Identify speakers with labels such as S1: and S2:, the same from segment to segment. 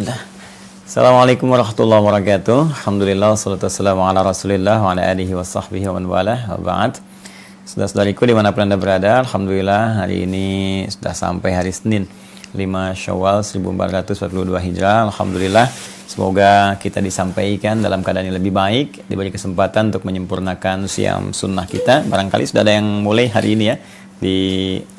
S1: Bismillah. Assalamualaikum warahmatullahi wabarakatuh. Alhamdulillah, wassalatu wassalamu ala rasulillah wa ala alihi wa sahbihi wa man walah, wa ba'd. Saudara-saudariku dimanapun Anda berada, Alhamdulillah hari ini sudah sampai hari Senin 5 Syawal 1442 Hijrah. Alhamdulillah, semoga kita disampaikan dalam keadaan yang lebih baik, diberi kesempatan untuk menyempurnakan siam sunnah kita. Barangkali sudah ada yang mulai hari ini ya, di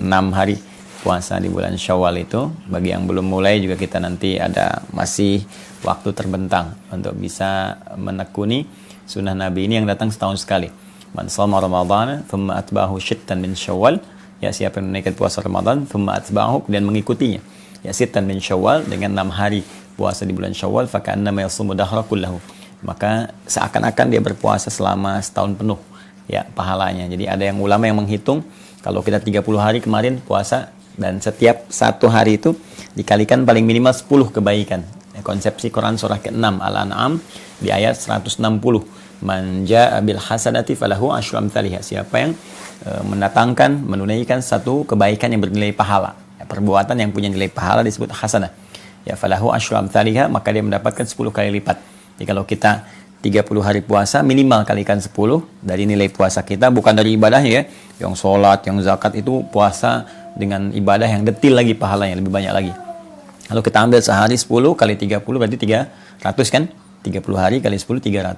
S1: 6 hari puasa di bulan Syawal itu. Bagi yang belum mulai juga kita nanti ada masih waktu terbentang untuk bisa menekuni sunnah Nabi ini yang datang setahun sekali. Man shoma Ramadhana thumma atba'ahu sittan min Syawal, ya siapa yang menunaikan puasa Ramadan thumma atba'ahu dan mengikutinya ya sittan min Syawal dengan 6 hari puasa di bulan Syawal, faka'annama yasumu dahra kullahu, maka seakan-akan dia berpuasa selama setahun penuh ya pahalanya. Jadi ada yang ulama yang menghitung kalau kita 30 hari kemarin puasa dan setiap satu hari itu dikalikan paling minimal 10 kebaikan. Konsepsi Quran surah ke-6 Al-An'am di ayat 160. Man jaa'a bil hasanati falahu asyru amsalihha. Siapa yang mendatangkan, menunaikan satu kebaikan yang bernilai pahala. Perbuatan yang punya nilai pahala disebut hasanah. Ya falahu asyru amsalihha, maka dia mendapatkan 10 kali lipat. Jadi kalau kita 30 hari puasa minimal kalikan 10 dari nilai puasa kita, bukan dari ibadahnya ya. Yang sholat, yang zakat itu puasa dengan ibadah yang detil lagi pahalanya lebih banyak lagi. Kalau kita ambil sehari 10 kali 30 berarti 300 kan? 30 hari kali 10 300.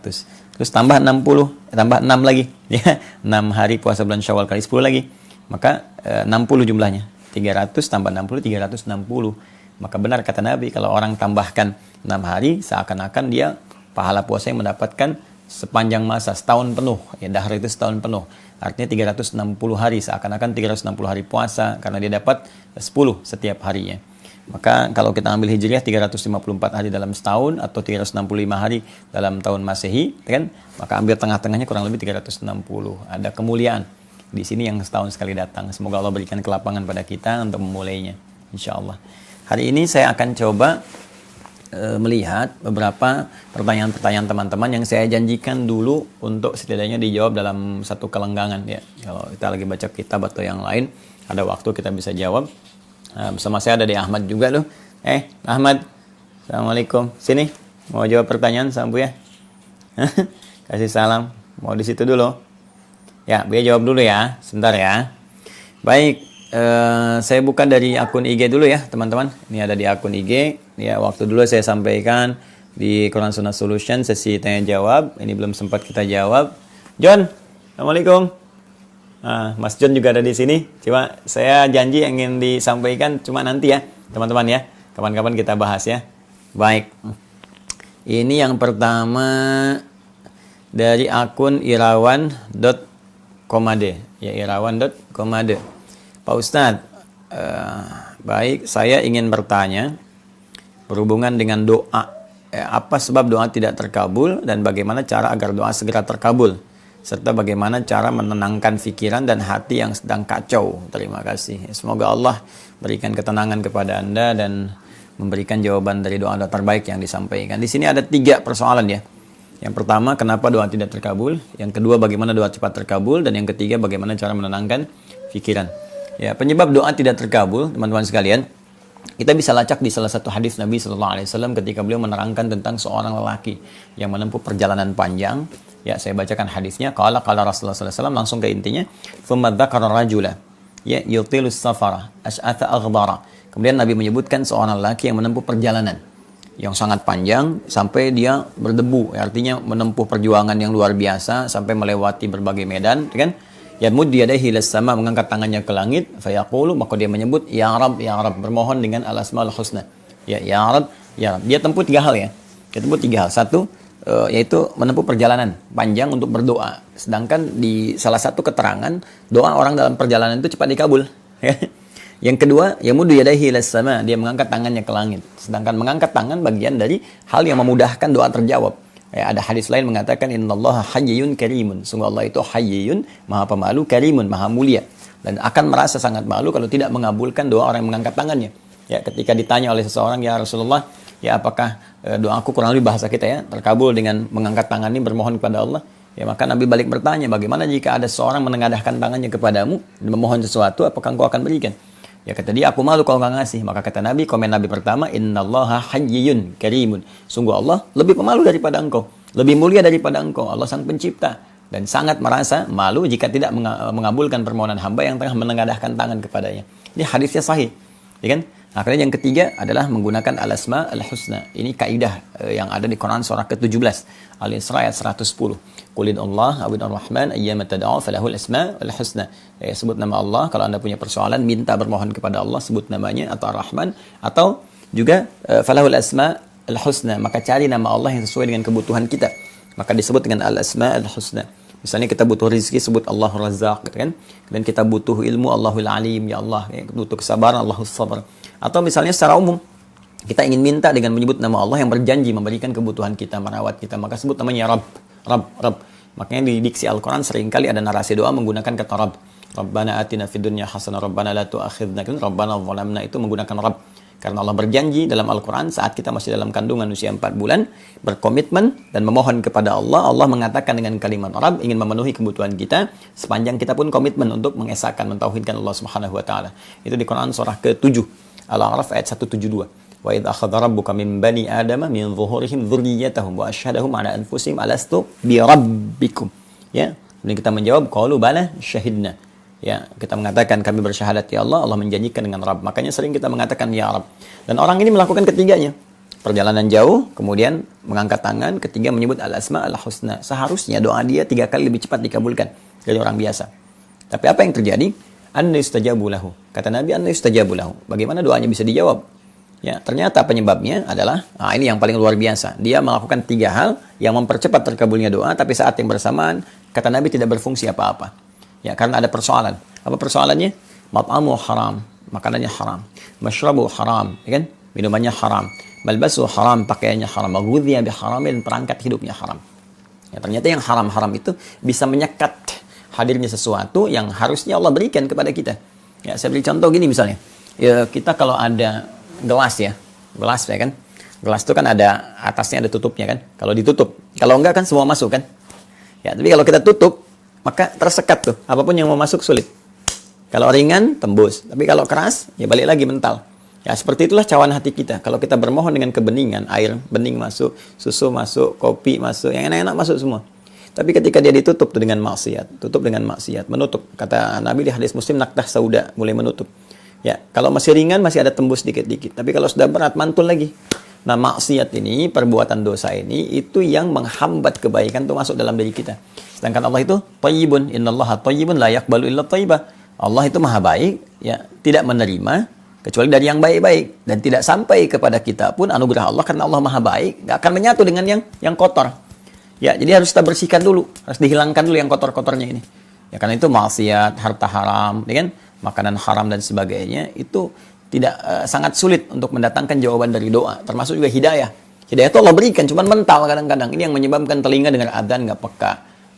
S1: Terus tambah 60, tambah 6 lagi ya. 6 hari puasa bulan Syawal kali 10 lagi. Maka 60 jumlahnya. 300 tambah 60 360. Maka benar kata Nabi, kalau orang tambahkan 6 hari seakan-akan dia pahala puasa yang mendapatkan sepanjang masa, setahun penuh. Ya, dahar itu setahun penuh. Artinya 360 hari, seakan-akan 360 hari puasa, karena dia dapat 10 setiap harinya. Maka kalau kita ambil hijriah 354 hari dalam setahun, atau 365 hari dalam tahun Masehi, kan? Maka ambil tengah-tengahnya kurang lebih 360. Ada kemuliaan di sini yang setahun sekali datang. Semoga Allah berikan kelapangan pada kita untuk memulainya, insya Allah. Hari ini saya akan coba melihat beberapa pertanyaan-pertanyaan teman-teman yang saya janjikan dulu untuk setidaknya dijawab dalam satu kelenggangan ya. Kalau kita lagi baca kitab atau yang lain, ada waktu kita bisa jawab. Bersama saya ada di Ahmad juga loh. Ahmad, Assalamualaikum. Sini, mau jawab pertanyaan sama Bu ya? Kasih salam. Mau di situ dulu. Ya, Bu ya jawab dulu ya. Sebentar ya. Baik. Saya buka dari akun IG dulu ya teman-teman. Ini ada di akun IG ya, waktu dulu saya sampaikan di Quran Sunnah Solution sesi tanya jawab. Ini belum sempat kita jawab. John, Assalamualaikum. Mas John juga ada di sini. Coba saya janji yang ingin disampaikan cuma nanti ya teman-teman ya. Kapan-kapan kita bahas ya. Baik. Ini yang pertama dari akun irawan.komade ya, irawan.komade. Pak Ustadz, baik, saya ingin bertanya berhubungan dengan doa. Apa sebab doa tidak terkabul dan bagaimana cara agar doa segera terkabul? Serta bagaimana cara menenangkan pikiran dan hati yang sedang kacau? Terima kasih. Semoga Allah berikan ketenangan kepada Anda dan memberikan jawaban dari doa terbaik yang disampaikan. Di sini ada 3 persoalan ya. Yang pertama, kenapa doa tidak terkabul? Yang kedua, bagaimana doa cepat terkabul? Dan yang ketiga, bagaimana cara menenangkan pikiran? Ya, penyebab doa tidak terkabul, teman-teman sekalian, kita bisa lacak di salah satu hadis Nabi Sallallahu Alaihi Wasallam ketika beliau menerangkan tentang seorang lelaki yang menempuh perjalanan panjang. Ya, saya bacakan hadisnya. Qala Rasulullah Sallallahu Alaihi Wasallam, langsung ke intinya. Thumma dzakara rajula, ya yutilus safara, ash'atha aghdara. Kemudian Nabi menyebutkan seorang lelaki yang menempuh perjalanan yang sangat panjang sampai dia berdebu, artinya menempuh perjuangan yang luar biasa sampai melewati berbagai medan, kan? Yamud yadayhi ila sama, mengangkat tangannya ke langit, fayaqulu, maka dia menyebut ya Rabb, bermohon dengan al-asmaul husna. Ya Rabb, ya Rabb. Dia tempuh 3 hal ya. Dia tempuh 3 hal. Satu, yaitu menempuh perjalanan panjang untuk berdoa. Sedangkan di salah satu keterangan, doa orang dalam perjalanan itu cepat dikabul. Yang kedua, yamudu yadayhi ila sama, dia mengangkat tangannya ke langit. Sedangkan mengangkat tangan bagian dari hal yang memudahkan doa terjawab. Ya, ada hadis lain mengatakan innallaha hayyun karimun. Sungguh Allah itu hayyun, maha pemalu, karimun, maha mulia. Dan akan merasa sangat malu kalau tidak mengabulkan doa orang yang mengangkat tangannya. Ya, ketika ditanya oleh seseorang, ya Rasulullah, ya apakah doaku, kurang lebih bahasa kita ya, terkabul dengan mengangkat tangan ini bermohon kepada Allah? Ya, maka Nabi balik bertanya, bagaimana jika ada seorang menengadahkan tangannya kepadamu dan memohon sesuatu, apakah engkau akan berikan? Ya kata dia, aku malu kalau nggak ngasih. Maka kata Nabi, komen Nabi pertama, innallaha hayyun karimun. Sungguh Allah lebih pemalu daripada engkau, lebih mulia daripada engkau. Allah sang pencipta dan sangat merasa malu jika tidak mengabulkan permohonan hamba yang tengah menengadahkan tangan kepadanya. Ini hadisnya sahih, ya kan? Akhirnya yang ketiga adalah menggunakan al-asma al-husna. Ini kaidah yang ada di Quran surah ke-17 Al-Isra ayat 110. Qulin Allah awin ar-Rahman ayyama tad'u falahul asma al-husna. Sebut nama Allah kalau Anda punya persoalan, minta bermohon kepada Allah, sebut namanya atau Ar-Rahman atau juga falahul asma al-husna. Maka cari nama Allah yang sesuai dengan kebutuhan kita. Maka disebut dengan al-asma al-husna. Misalnya kita butuh rezeki, sebut Allahur Razzaq, gitu kan? Dan kita butuh ilmu, Allahul Alim, ya Allah. Butuh kesabaran, Allahus Sabar. Atau misalnya secara umum, kita ingin minta dengan menyebut nama Allah yang berjanji memberikan kebutuhan kita, merawat kita. Maka sebut namanya Rabb. Makanya di diksi Al-Quran seringkali ada narasi doa menggunakan kata Rabb. Rabbana atina fid dunya hasanah, Rabbana la tu'akhidna, Rabbana zalamna, itu menggunakan Rabb. Karena Allah berjanji dalam Al-Quran saat kita masih dalam kandungan usia 4 bulan, berkomitmen dan memohon kepada Allah. Allah mengatakan dengan kalimat Rabb ingin memenuhi kebutuhan kita sepanjang kita pun komitmen untuk mengesahkan, mentauhidkan Allah Subhanahu wa taala. Itu di Quran surah ke-7 Al-A'raf ayat 172. Wa idz akhadha rabbuka min bani adama min dhuhurihim dzurriyyatahum wa asyhadahum ala anfusihim alastu bi rabbikum. Ya, kemudian kita menjawab qalu bala syahidna. Ya, kita mengatakan kami bersyahadat ya Allah, Allah menjanjikan dengan Rabb. Makanya sering kita mengatakan ya Rabb. Dan orang ini melakukan ketiganya. Perjalanan jauh, kemudian mengangkat tangan, ketiga menyebut al-asma al-husna. Seharusnya doa dia 3 kali lebih cepat dikabulkan dari orang biasa. Tapi apa yang terjadi? Anna yustajabu lahu. Kata Nabi, anna yustajabu lahu. Bagaimana doanya bisa dijawab? Ya, ternyata penyebabnya adalah, ini yang paling luar biasa. Dia melakukan 3 hal yang mempercepat terkabulnya doa, tapi saat yang bersamaan, kata Nabi tidak berfungsi apa-apa. Ya, karena ada persoalan. Apa persoalannya? Mat'amu haram, makanannya haram. Mashrabu haram, ya kan? Minumannya haram. Malbasu haram, pakaiannya haram. Maghudhiya biharamin, perangkat hidupnya haram. Ya, ternyata yang haram-haram itu bisa menyekat hadirnya sesuatu yang harusnya Allah berikan kepada kita. Ya, saya beri contoh gini misalnya. Ya, kita kalau ada gelas ya. Gelas ya kan? Gelas itu kan ada atasnya ada tutupnya kan? Kalau ditutup. Kalau enggak kan semua masuk kan? Ya, tapi kalau kita tutup maka tersekat tuh, apapun yang mau masuk sulit. Kalau ringan, tembus. Tapi kalau keras, ya balik lagi mental. Ya seperti itulah cawan hati kita. Kalau kita bermohon dengan kebeningan, air bening masuk, susu masuk, kopi masuk, yang enak-enak masuk semua. Tapi ketika dia ditutup tuh dengan maksiat, tutup dengan maksiat, menutup. Kata Nabi di hadis Muslim, naktah sauda, mulai menutup. Ya, kalau masih ringan masih ada tembus dikit-dikit. Tapi kalau sudah berat, mantul lagi. Nah, maksiat ini, perbuatan dosa ini, itu yang menghambat kebaikan itu masuk dalam diri kita. Sedangkan Allah itu thayyibun, innallaha thayyibun la yaqbalu illa thayyiba. Allah itu maha baik, ya, tidak menerima kecuali dari yang baik-baik, dan tidak sampai kepada kita pun anugerah Allah karena Allah maha baik, enggak akan menyatu dengan yang kotor. Ya, jadi harus kita bersihkan dulu, harus dihilangkan dulu yang kotor-kotornya ini. Ya, karena itu maksiat, harta haram, ya kan? Makanan haram dan sebagainya itu tidak sangat sulit untuk mendatangkan jawaban dari doa, termasuk juga hidayah. Hidayah itu Allah berikan, cuman mental kadang-kadang. Ini yang menyebabkan telinga dengar adzan nggak peka,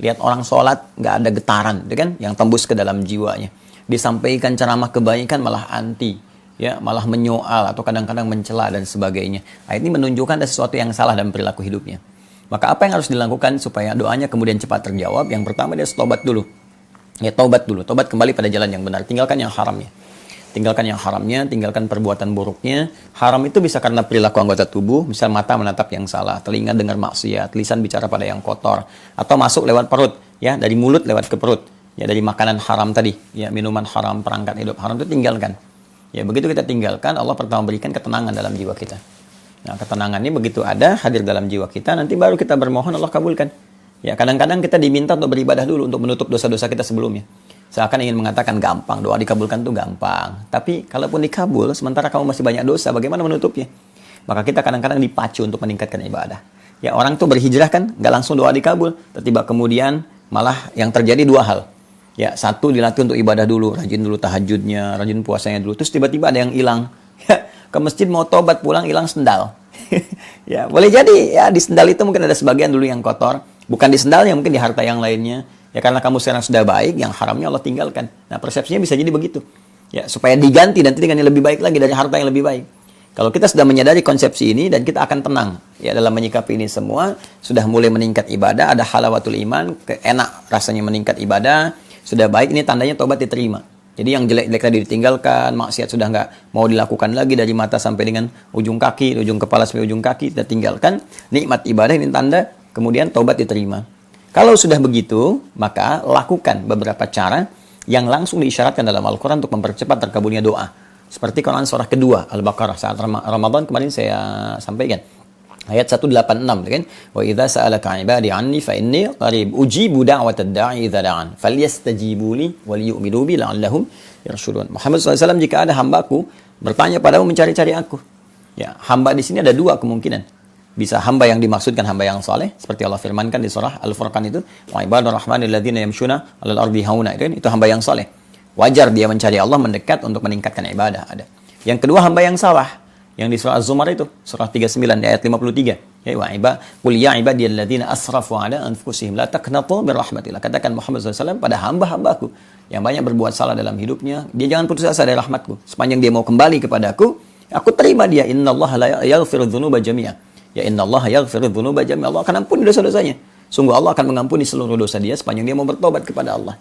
S1: lihat orang sholat nggak ada getaran, kan? Yang tembus ke dalam jiwanya. Disampaikan ceramah kebaikan malah anti, ya, malah menyoal atau kadang-kadang mencela dan sebagainya. Nah, ini menunjukkan ada sesuatu yang salah dalam perilaku hidupnya. Maka apa yang harus dilakukan supaya doanya kemudian cepat terjawab? Yang pertama dia harus tobat dulu. Ya, tobat dulu, tobat kembali pada jalan yang benar, tinggalkan yang haramnya. Tinggalkan yang haramnya, tinggalkan perbuatan buruknya. Haram itu bisa karena perilaku anggota tubuh, misal mata menatap yang salah, telinga dengar maksiat, lisan bicara pada yang kotor, atau masuk lewat perut, ya, dari mulut lewat ke perut, ya, dari makanan haram tadi, ya, minuman haram, perangkat hidup haram itu tinggalkan. Ya, begitu kita tinggalkan, Allah pertama berikan ketenangan dalam jiwa kita. Nah, ketenangannya begitu ada, hadir dalam jiwa kita, nanti baru kita bermohon Allah kabulkan. Ya, kadang-kadang kita diminta untuk beribadah dulu untuk menutup dosa-dosa kita sebelumnya. Seakan ingin mengatakan gampang, doa dikabulkan itu gampang. Tapi kalaupun dikabul, sementara kamu masih banyak dosa, bagaimana menutupnya? Maka kita kadang-kadang dipacu untuk meningkatkan ibadah. Ya, orang tuh berhijrah kan, nggak langsung doa dikabul. Tiba-tiba kemudian malah yang terjadi 2 hal. Ya, satu dilatih untuk ibadah dulu, rajin dulu tahajudnya, rajin puasanya dulu. Terus tiba-tiba ada yang hilang. Ya, ke masjid mau tobat pulang hilang sendal. Ya, boleh jadi ya di sendal itu mungkin ada sebagian dulu yang kotor. Bukan di sendalnya, mungkin di harta yang lainnya. Ya, karena kamu sekarang sudah baik, yang haramnya Allah tinggalkan. Nah, persepsinya bisa jadi begitu. Ya, supaya diganti nanti dengan yang lebih baik lagi dari harta yang lebih baik. Kalau kita sudah menyadari konsepsi ini dan kita akan tenang ya dalam menyikapi ini semua, sudah mulai meningkat ibadah, ada halawatul iman, enak rasanya meningkat ibadah, sudah baik, ini tandanya tobat diterima. Jadi yang jelek-jelek tadi ditinggalkan, maksiat sudah nggak mau dilakukan lagi dari mata sampai dengan ujung kaki, ujung kepala sampai ujung kaki, kita tinggalkan. Nikmat ibadah ini tanda, kemudian taubat diterima. Kalau sudah begitu, maka lakukan beberapa cara yang langsung diisyaratkan dalam Al-Quran untuk mempercepat terkabulnya doa. Seperti Quran surah kedua, Al-Baqarah, saat Ramadan kemarin saya sampaikan. Ayat 186 kan, wa idza sa'alaka 'ibadi 'anni fa inni qarib ujibu da'watad da'i idza da'an falyastajibu li wal yu'minu bi la'allahum yarshudun. Muhammad SAW, jika ada hambaku bertanya padamu mencari-cari aku. Ya, hamba di sini ada dua kemungkinan. Bisa hamba yang dimaksudkan hamba yang saleh, seperti Allah firmankan di surah Al-Furqan itu, wa ibadur rahmanil ladzina yamshuna 'alal ardi hauna, itu hamba yang saleh. Wajar dia mencari Allah, mendekat untuk meningkatkan ibadah, ada. Yang kedua hamba yang salah, yang di surah Az-Zumar itu, surah 39 ayat 53. Ya wa qul ya ibadiyalladzina asrafu ala anfusihim la taqnatu min rahmatillah. Katakan Muhammad SAW pada hamba-hambaku yang banyak berbuat salah dalam hidupnya, dia jangan putus asa dari rahmatku. Sepanjang dia mau kembali kepadaku, aku terima dia. Innallaha la yaghfiru dzunuba jami'a. Ya innallaha yaghfiru dzunuba jami'a. Allah akan ampuni dosa-dosanya. Sungguh Allah akan mengampuni seluruh dosa dia sepanjang dia mau bertobat kepada Allah.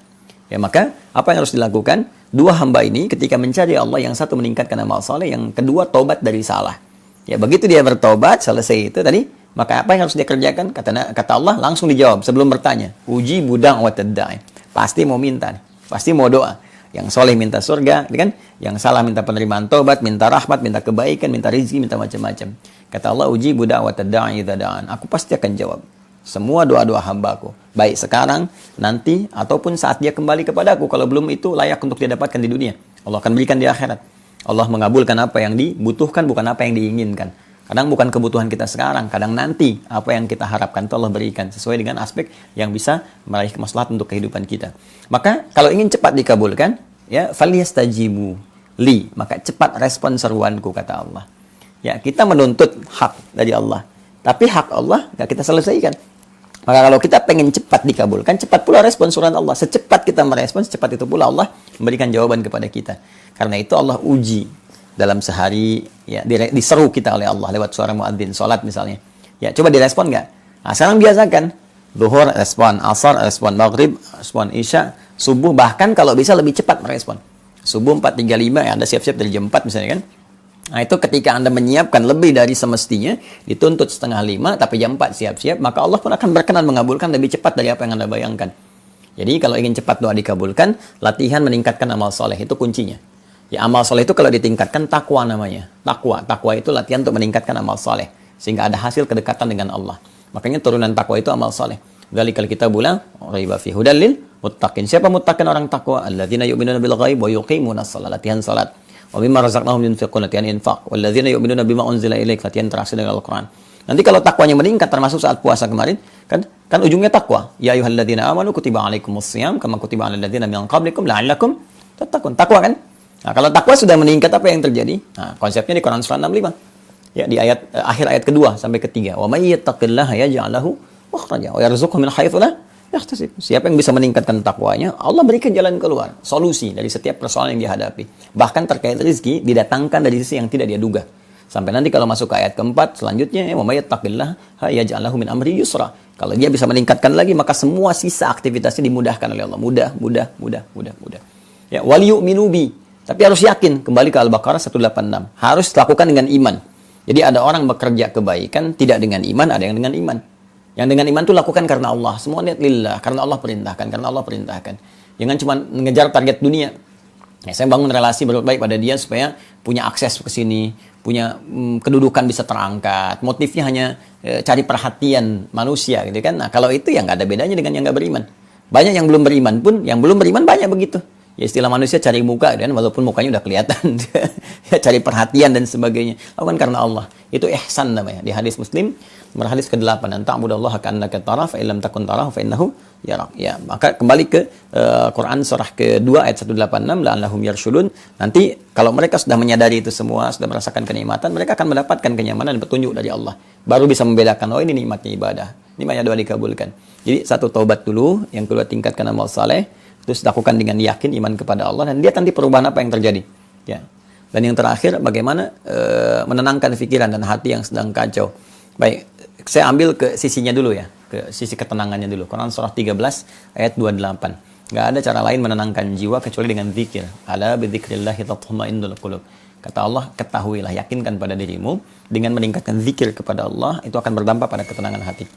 S1: Ya, maka apa yang harus dilakukan? Dua hamba ini ketika mencari Allah, yang satu meningkatkan amal saleh, yang kedua tobat dari salah. Ya, begitu dia bertobat, selesai itu tadi, maka apa yang harus dia kerjakan? Kata Allah, langsung dijawab sebelum bertanya. Uji budang watad da'i. Pasti mau minta, pasti mau doa. Yang soleh minta surga, kan? Yang salah minta penerimaan tobat, minta rahmat, minta kebaikan, minta rezeki, minta macam-macam. Kata Allah, uji budang watad da'i idza da'an. Aku pasti akan jawab semua doa-doa hambaku, baik sekarang, nanti, ataupun saat dia kembali kepadaku. Kalau belum, itu layak untuk dia dapatkan di dunia, Allah akan berikan di akhirat. Allah mengabulkan apa yang dibutuhkan, bukan apa yang diinginkan. Kadang bukan kebutuhan kita sekarang, kadang nanti apa yang kita harapkan itu Allah berikan sesuai dengan aspek yang bisa meraih kemaslahatan untuk kehidupan kita. Maka kalau ingin cepat dikabulkan, ya falyastajibu li, maka cepat respon seruanku, kata Allah. Ya, kita menuntut hak dari Allah, tapi hak Allah nggak kita selesaikan. Maka kalau kita pengen cepat dikabulkan, cepat pula respon surat Allah. Secepat kita merespon, secepat itu pula Allah memberikan jawaban kepada kita. Karena itu Allah uji dalam sehari, ya, diseru kita oleh Allah lewat suara muadzin salat misalnya. Ya, coba direspon nggak? Nah, sekarang biasakan. Zuhur respon, asar respon, maghrib respon, isya, subuh, bahkan kalau bisa lebih cepat merespon. Subuh 4.35, ya, Anda siap-siap dari jam 4 misalnya kan. Nah, itu ketika Anda menyiapkan lebih dari semestinya, dituntut 4:30, tapi jam 4 siap-siap, maka Allah pun akan berkenan mengabulkan lebih cepat dari apa yang Anda bayangkan. Jadi kalau ingin cepat doa dikabulkan, latihan meningkatkan amal soleh, itu kuncinya. Ya, amal soleh itu kalau ditingkatkan, takwa namanya. Takwa itu latihan untuk meningkatkan amal soleh, sehingga ada hasil kedekatan dengan Allah. Makanya turunan takwa itu amal soleh. Dzalikal kitabul raiba fihi hudal lil muttaqin. Siapa muttaqin? Orang takwa. Alladzina yu'minuna bil ghaib wa yuqimunas shalah, latihan salat. Wa mimma razaqnahum yunfiqun, latihan infak. Walladzina yu'minuna bima unzila ilaik, latihan interaksi dengan Al-Qur'an. Nanti kalau takwanya meningkat, termasuk saat puasa kemarin, kan ujungnya takwa. Ya ayyuhalladzina amanu kutiba alaikumusshiyam kama kutiba alal ladzina min qablikum la'allakum tattaqun. Takwa kan? Nah, kalau takwa sudah meningkat, apa yang terjadi? Nah, konsepnya di Quran surah 65. Ya, di akhir ayat kedua sampai ketiga. Wa may yattaqillaha yaj'al lahu makhraja wa yarzuqhu min haitsu la yahtasib. Siapa yang bisa meningkatkan takwanya, Allah berikan jalan keluar, solusi dari setiap persoalan yang dihadapi. Bahkan terkait rezeki didatangkan dari sisi yang tidak dia duga. Sampai nanti kalau masuk ke ayat keempat selanjutnya, wa may yattaqillaha yaj'al lahu min amri yusra. Kalau dia bisa meningkatkan lagi, maka semua sisa aktivitasnya dimudahkan oleh Allah. Mudah. Ya, wal yu'minu bi. Tapi harus yakin, kembali ke Al-Baqarah 186. Harus lakukan dengan iman. Jadi ada orang bekerja kebaikan tidak dengan iman, ada yang dengan iman. Yang dengan iman itu lakukan karena Allah. Semua niat lillah, karena Allah perintahkan. Jangan cuma mengejar target dunia. Ya, saya bangun relasi berbuat baik pada dia supaya punya akses ke sini, punya kedudukan bisa terangkat. Motifnya hanya cari perhatian manusia gitu kan. Nah, kalau itu ya nggak ada bedanya dengan yang nggak beriman. Banyak yang belum beriman pun, yang belum beriman banyak begitu. Ya, istilah manusia cari muka kan, walaupun mukanya udah kelihatan. Ya, cari perhatian dan sebagainya. Lakukan karena Allah. Itu ihsan namanya. Di hadis Muslim, nomor hadis ke-8, an ta'budallaha ka'annaka tarahu fa illam takun tarahu fa innahu yarak. Ya, maka kembali ke Quran surah ke-2 ayat 186, la'allahum yarshudun. Nanti kalau mereka sudah menyadari itu semua, sudah merasakan kenikmatan, mereka akan mendapatkan kenyamanan dan petunjuk dari Allah. Baru bisa membedakan, oh ini nikmatnya ibadah. Nikmatnya doa dikabulkan. Jadi satu taubat dulu, yang kedua tingkatkan amal saleh, terus lakukan dengan yakin iman kepada Allah, dan lihat nanti perubahan apa yang terjadi. Ya. Dan yang terakhir, bagaimana menenangkan pikiran dan hati yang sedang kacau. Baik, saya ambil ke sisinya dulu ya, ke sisi ketenangannya dulu. Quran surah 13 ayat 28. Nggak ada cara lain menenangkan jiwa kecuali dengan zikir. Ala bidzikrillahi tatma'innul qulub. Kata Allah, ketahuilah, yakinkan pada dirimu, dengan meningkatkan zikir kepada Allah, itu akan berdampak pada ketenangan hati.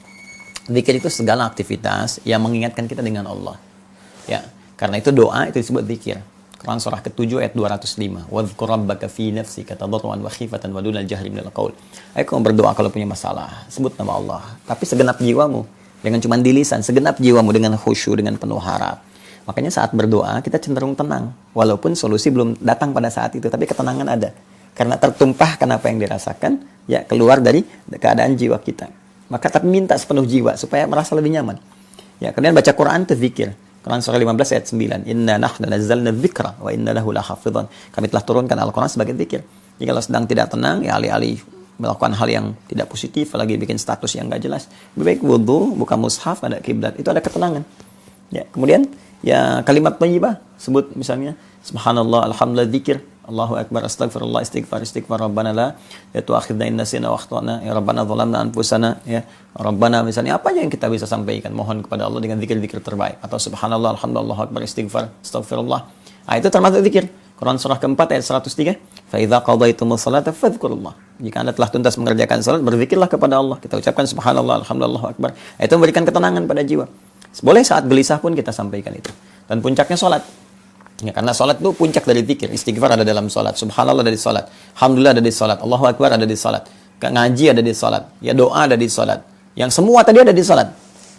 S1: Zikir itu segala aktivitas yang mengingatkan kita dengan Allah. Ya, karena itu doa itu disebut zikir. Quran surah ke-7 ayat 205. Wadhkur rabbaka fi nafsika tadarruan wa khifatan wa dunal jahri minal qaul. Ayo kamu berdoa kalau punya masalah, sebut nama Allah. Tapi segenap jiwamu, dengan cuma di lisan, segenap jiwamu dengan khusyuk, dengan penuh harap. Makanya saat berdoa kita cenderung tenang, walaupun solusi belum datang pada saat itu, tapi ketenangan ada. Karena tertumpahkan apa yang dirasakan, ya keluar dari keadaan jiwa kita. Maka tapi minta sepenuh jiwa supaya merasa lebih nyaman. Ya, kemudian baca Quran itu zikir. Quran surah 15 ayat 9. Inna nahnu nazzalna dzikra wa inna lahu lahafidhan. Kami telah turunkan Al-Quran sebagai zikir. Jadi kalau sedang tidak tenang, ya alih-alih melakukan hal yang tidak positif, lagi bikin status yang enggak jelas, lebih baik wudu, buka mushaf, ada kiblat, itu ada ketenangan. Ya, kemudian ya kalimat thayyibah, sebut misalnya subhanallah, alhamdulillah, zikir, Allahu akbar, astagfirullah, istighfar, rabbana la tu'akhidna in nasina wa akhtana, ya rabbana zalamna anfusana, ya rabbana, misalnya apa yang kita bisa sampaikan, mohon kepada Allah dengan zikir-zikir terbaik, atau subhanallah, alhamdulillah, Allahu akbar, istighfar, astagfirullah. Nah, itu termasuk zikir. Quran surah keempat ayat 103. Fa idza qadaytumus salata fadhkurullah. Jika Anda telah tuntas mengerjakan salat, berzikirlah kepada Allah. Kita ucapkan subhanallah, alhamdulillah, Allahu akbar. Itu memberikan ketenangan pada jiwa. Boleh saat gelisah pun kita sampaikan itu. Dan puncaknya salat. Ya, karena salat itu puncak dari zikir. Istighfar ada dalam salat, subhanallah ada di salat, alhamdulillah ada di salat, Allahu akbar ada di salat, ngaji ada di salat, ya doa ada di salat. Yang semua tadi ada di salat.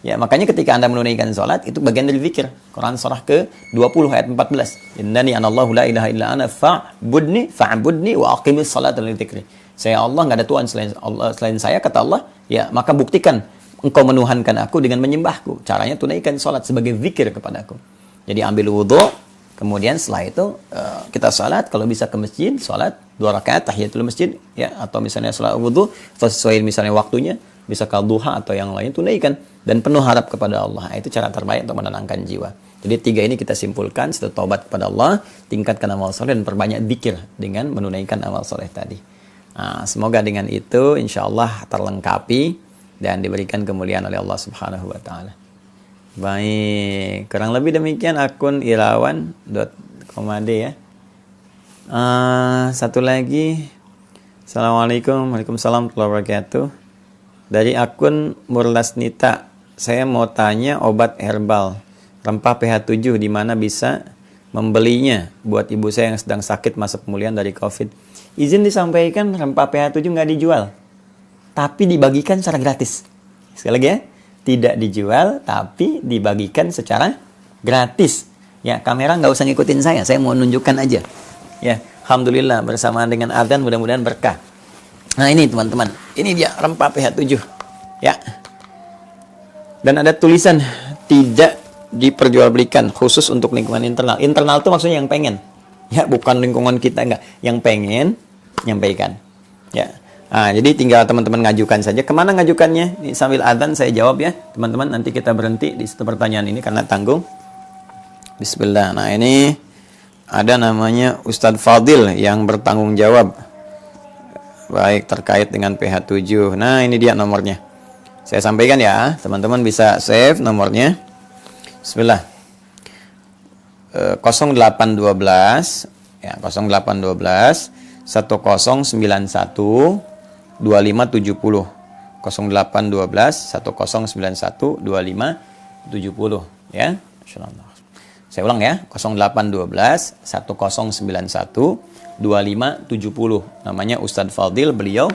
S1: Ya, makanya ketika Anda menunaikan salat itu bagian dari zikir. Quran surah ke-20 ayat 14. Innani anallahu la ilaha illa ana fa'budni wa aqimis salata li dzikri. Saya Allah, enggak ada Tuhan selain saya, kata Allah. Ya, maka buktikan engkau menuhankan aku dengan menyembahku. Caranya tunaikan salat sebagai zikir kepadaku. Jadi ambil wudu, kemudian setelah itu kita salat, kalau bisa ke masjid, salat 2 rakaat tahiyatul masjid, ya, atau misalnya salat wudu, atau sesuai misalnya waktunya, bisa ke duha atau yang lain, tunaikan dan penuh harap kepada Allah. Itu cara terbaik untuk menenangkan jiwa. Jadi 3 ini kita simpulkan, setelah taubat kepada Allah, tingkatkan amal soleh dan perbanyak zikir dengan menunaikan amal soleh tadi. Nah, semoga dengan itu insya Allah terlengkapi dan diberikan kemuliaan oleh Allah Subhanahu wa taala. Baik, kurang lebih demikian akun irawan.komade ya. Satu lagi. Assalamualaikum, waalaikumsalam warahmatullahi wabarakatuh. Dari akun Murlasnita, saya mau tanya obat herbal rempah pH7 di mana bisa membelinya buat ibu saya yang sedang sakit masa pemulihan dari COVID. Izin disampaikan, rempah pH7 nggak dijual, tapi dibagikan secara gratis. Sekali lagi ya, tidak dijual, tapi dibagikan secara gratis. Ya, kamera nggak usah ngikutin saya mau nunjukkan aja. Ya, alhamdulillah bersamaan dengan adzan mudah-mudahan berkah. Nah ini teman-teman, ini dia rempah pH7 ya. Dan ada tulisan tidak diperjualbelikan, khusus untuk lingkungan internal. Internal itu maksudnya yang pengen, ya, bukan lingkungan kita, enggak. Yang pengen nyampaikan, ya. Nah, jadi tinggal teman-teman ngajukan saja. Kemana ngajukannya? Ini sambil adzan saya jawab ya, teman-teman. Nanti kita berhenti di satu pertanyaan ini karena tanggung. Bismillah. Nah ini ada namanya Ustadz Fadil yang bertanggung jawab. Baik, terkait dengan pH7. Nah, ini dia nomornya. Saya sampaikan ya, teman-teman bisa save nomornya. Bismillah. 0812 ya, 0812 1091 2570. 0812 1091 2570 ya. Insyaallah. Saya ulang ya, 0812 1091 2570. Namanya Ustadz Fadil, beliau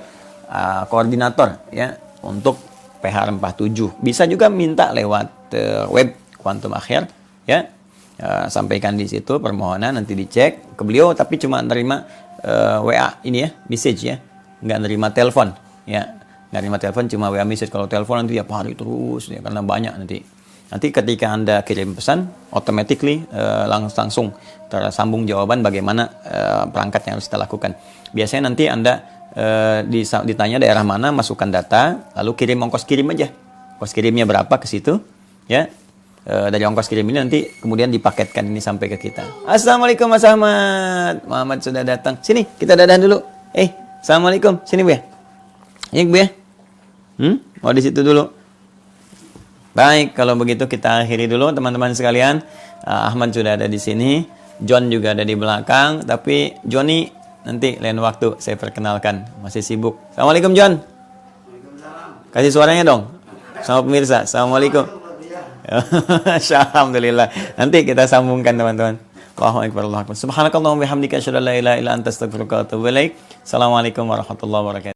S1: koordinator ya untuk pH rempah 7. Bisa juga minta lewat web Quantum Akhir ya. Sampaikan di situ permohonan, nanti dicek ke beliau, tapi cuma nerima WA ini ya, message ya. Nggak nerima telepon ya. Nggak nerima telepon, cuma WA message. Kalau telepon nanti tiap hari terus ya, karena banyak nanti. Nanti ketika Anda kirim pesan, automatically langsung tersambung jawaban bagaimana perangkat yang harus kita lakukan. Biasanya nanti Anda ditanya daerah mana, masukkan data, lalu kirim ongkos kirim aja. Ongkos kirimnya berapa ke situ, ya. Dari ongkos kirim ini nanti kemudian dipaketkan ini sampai ke kita. Assalamualaikum Mas Ahmad. Muhammad sudah datang. Sini, kita dadah dulu. Assalamualaikum. Sini Bu ya. Ini Bu ya. Mau di situ dulu. Baik, kalau begitu kita akhiri dulu teman-teman sekalian. Ahmad sudah ada di sini, John juga ada di belakang, tapi Johnny nanti lain waktu saya perkenalkan, masih sibuk. Assalamualaikum John. Kasih suaranya dong sama pemirsa. Assalamualaikum. Alhamdulillah. Nanti kita sambungkan teman-teman. Allahu akbar, Allahu akbar. Subhanakallahumma bihamdika asyhadu an la ilaha illa anta astaghfiruka wa atubu ilaik. Assalamualaikum warahmatullahi wabarakatuh.